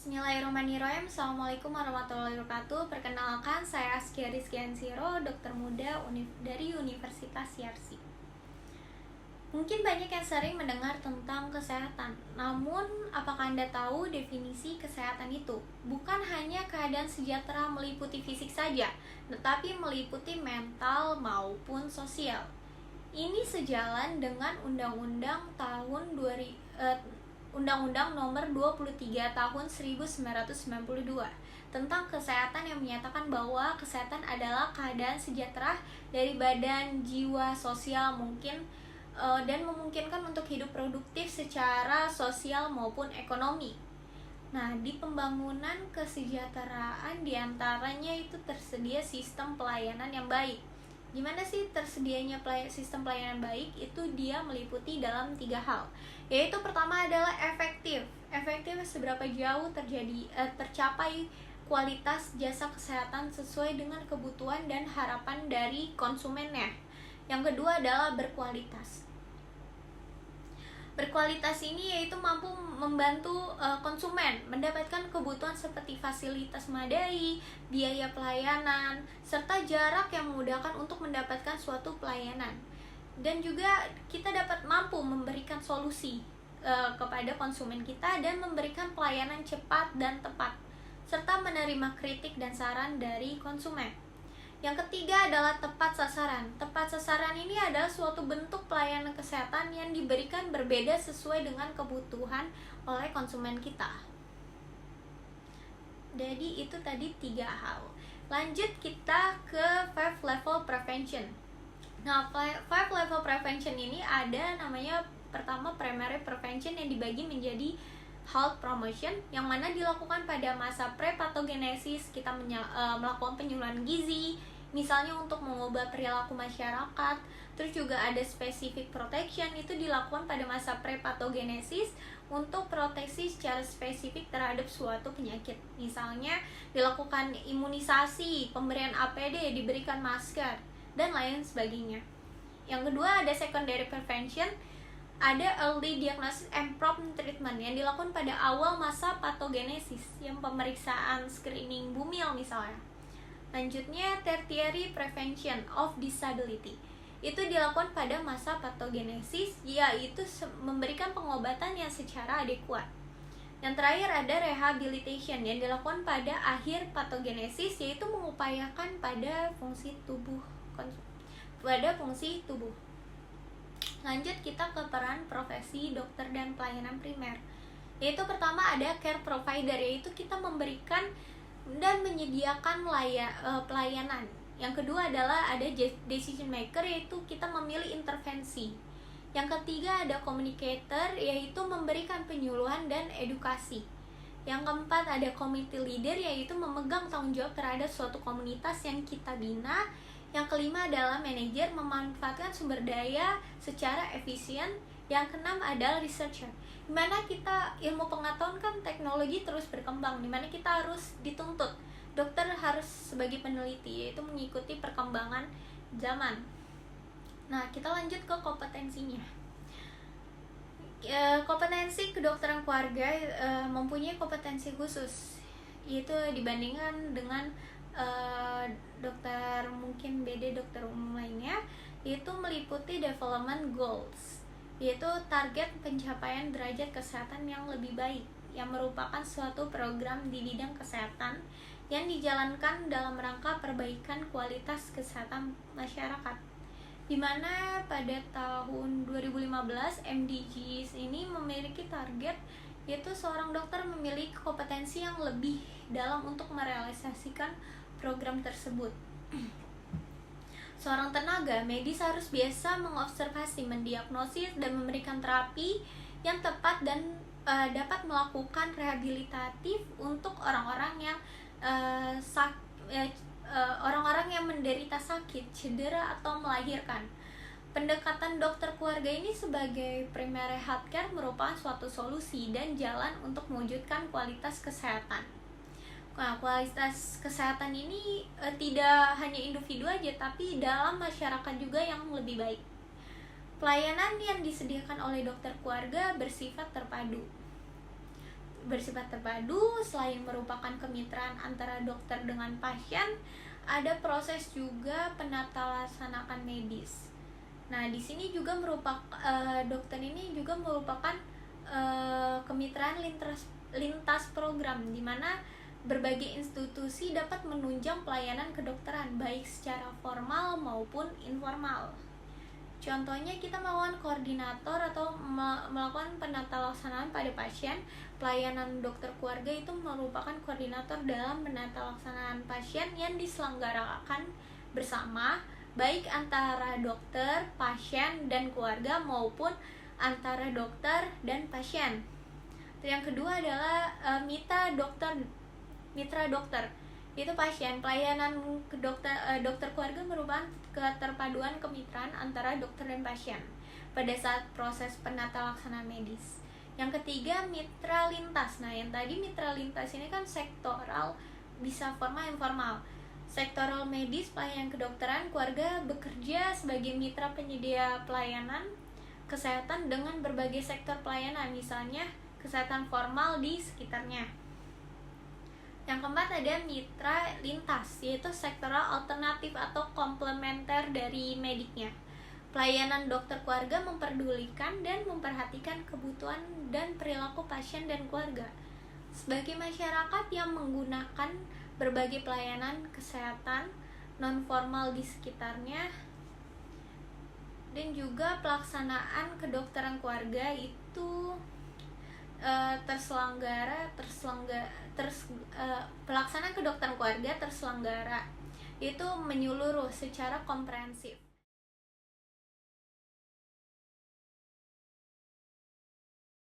Bismillahirrahmanirrahim. Assalamualaikum warahmatullahi wabarakatuh. Perkenalkan, saya Askia Rizkiansiro, dokter muda dari Universitas Yarsi. Mungkin banyak yang sering mendengar tentang kesehatan. Namun, apakah Anda tahu definisi kesehatan itu? Bukan hanya keadaan sejahtera meliputi fisik saja, tetapi meliputi mental maupun sosial. Ini sejalan dengan Undang-Undang Nomor 23 Tahun 1992 tentang kesehatan yang menyatakan bahwa kesehatan adalah keadaan sejahtera dari badan, jiwa, sosial dan memungkinkan untuk hidup produktif secara sosial maupun ekonomi. Nah, di pembangunan kesejahteraan diantaranya itu tersedia sistem pelayanan yang baik. Gimana sih tersedianya sistem pelayanan baik? Itu dia meliputi dalam 3 hal. Yaitu pertama adalah efektif. Efektif seberapa jauh tercapai kualitas jasa kesehatan sesuai dengan kebutuhan dan harapan dari konsumennya. Yang kedua adalah berkualitas. Berkualitas ini yaitu mampu membantu konsumen mendapatkan kebutuhan seperti fasilitas memadai, biaya pelayanan, serta jarak yang memudahkan untuk mendapatkan suatu pelayanan. Dan juga kita dapat mampu memberikan solusi kepada konsumen kita dan memberikan pelayanan cepat dan tepat, serta menerima kritik dan saran dari konsumen. Yang ketiga adalah tepat sasaran. Tepat sasaran ini adalah suatu bentuk pelayanan kesehatan yang diberikan berbeda sesuai dengan kebutuhan oleh konsumen kita. Jadi itu tadi 3 hal. Lanjut kita ke 5 level prevention. Nah, 5 level prevention ini ada namanya pertama primary prevention yang dibagi menjadi health promotion, yang mana dilakukan pada masa prepatogenesis. Kita melakukan penyuluhan gizi, misalnya untuk mengubah perilaku masyarakat. Terus juga ada specific protection, itu dilakukan pada masa prepatogenesis untuk proteksi secara spesifik terhadap suatu penyakit. Misalnya dilakukan imunisasi, pemberian APD, diberikan masker, dan lain sebagainya. Yang kedua ada secondary prevention, ada early diagnosis and prompt treatment yang dilakukan pada awal masa patogenesis, yang pemeriksaan screening bumil misalnya. Lanjutnya tertiary prevention of disability, itu dilakukan pada masa patogenesis, yaitu memberikan pengobatan yang secara adekuat. Yang terakhir ada rehabilitation yang dilakukan pada akhir patogenesis, yaitu mengupayakan pada fungsi tubuh. Lanjut kita ke peran profesi dokter dan pelayanan primer. Yaitu pertama ada care provider, yaitu kita memberikan dan menyediakan pelayanan. Yang kedua adalah ada decision maker, yaitu kita memilih intervensi. Yang ketiga ada communicator, yaitu memberikan penyuluhan dan edukasi. Yang keempat ada community leader, yaitu memegang tanggung jawab terhadap suatu komunitas yang kita bina. Yang kelima adalah manajer, memanfaatkan sumber daya secara efisien. Yang keenam adalah researcher, dimana kita ilmu pengetahuan kan teknologi terus berkembang, dimana kita harus dituntut, dokter harus sebagai peneliti, yaitu mengikuti perkembangan zaman. Nah, kita lanjut ke kompetensinya. Kompetensi kedokteran keluarga mempunyai kompetensi khusus, yaitu dibandingkan dengan dokter mungkin BD dokter umum lainnya, yaitu meliputi development goals, yaitu target pencapaian derajat kesehatan yang lebih baik, yang merupakan suatu program di bidang kesehatan yang dijalankan dalam rangka perbaikan kualitas kesehatan masyarakat. Dimana pada tahun 2015 MDGs ini memiliki target, yaitu seorang dokter memiliki kompetensi yang lebih dalam untuk merealisasikan program tersebut. Seorang tenaga medis harus biasa mengobservasi, mendiagnosis, dan memberikan terapi yang tepat dan dapat melakukan rehabilitatif untuk orang-orang yang menderita sakit, cedera, atau melahirkan. Pendekatan dokter keluarga ini sebagai primary healthcare merupakan suatu solusi dan jalan untuk mewujudkan kualitas kesehatan. Nah, kualitas kesehatan ini tidak hanya individu aja, tapi dalam masyarakat juga yang lebih baik. Pelayanan yang disediakan oleh dokter keluarga bersifat terpadu. bersifat terpadu. Selain merupakan kemitraan antara dokter dengan pasien, ada proses juga penata laksanakan medis. Nah, di sini juga dokter ini juga merupakan kemitraan lintas program, di mana berbagai institusi dapat menunjang pelayanan kedokteran baik secara formal maupun informal. Contohnya, kita melakukan koordinator atau melakukan penata laksanaan pada pasien. Pelayanan dokter keluarga itu merupakan koordinator dalam penata laksanaan pasien yang diselenggarakan bersama, baik antara dokter, pasien, dan keluarga maupun antara dokter dan pasien. Yang kedua adalah mitra dokter. Itu pasien. Pelayanan ke dokter keluarga merupakan keterpaduan kemitraan antara dokter dan pasien pada saat proses penata laksanaan medis. Yang ketiga, mitra lintas. Nah, yang tadi mitra lintas ini kan sektoral, bisa formal informal. Sektoral medis, pelayanan kedokteran keluarga bekerja sebagai mitra penyedia pelayanan kesehatan dengan berbagai sektor pelayanan, misalnya kesehatan formal di sekitarnya. Yang keempat ada mitra lintas, yaitu sektoral alternatif atau komplementer dari mediknya. Pelayanan dokter keluarga memperdulikan dan memperhatikan kebutuhan dan perilaku pasien dan keluarga sebagai masyarakat yang menggunakan berbagai pelayanan kesehatan non-formal di sekitarnya. Dan juga pelaksanaan kedokteran keluarga itu pelaksanaan kedokteran keluarga terselenggara itu menyeluruh secara komprehensif.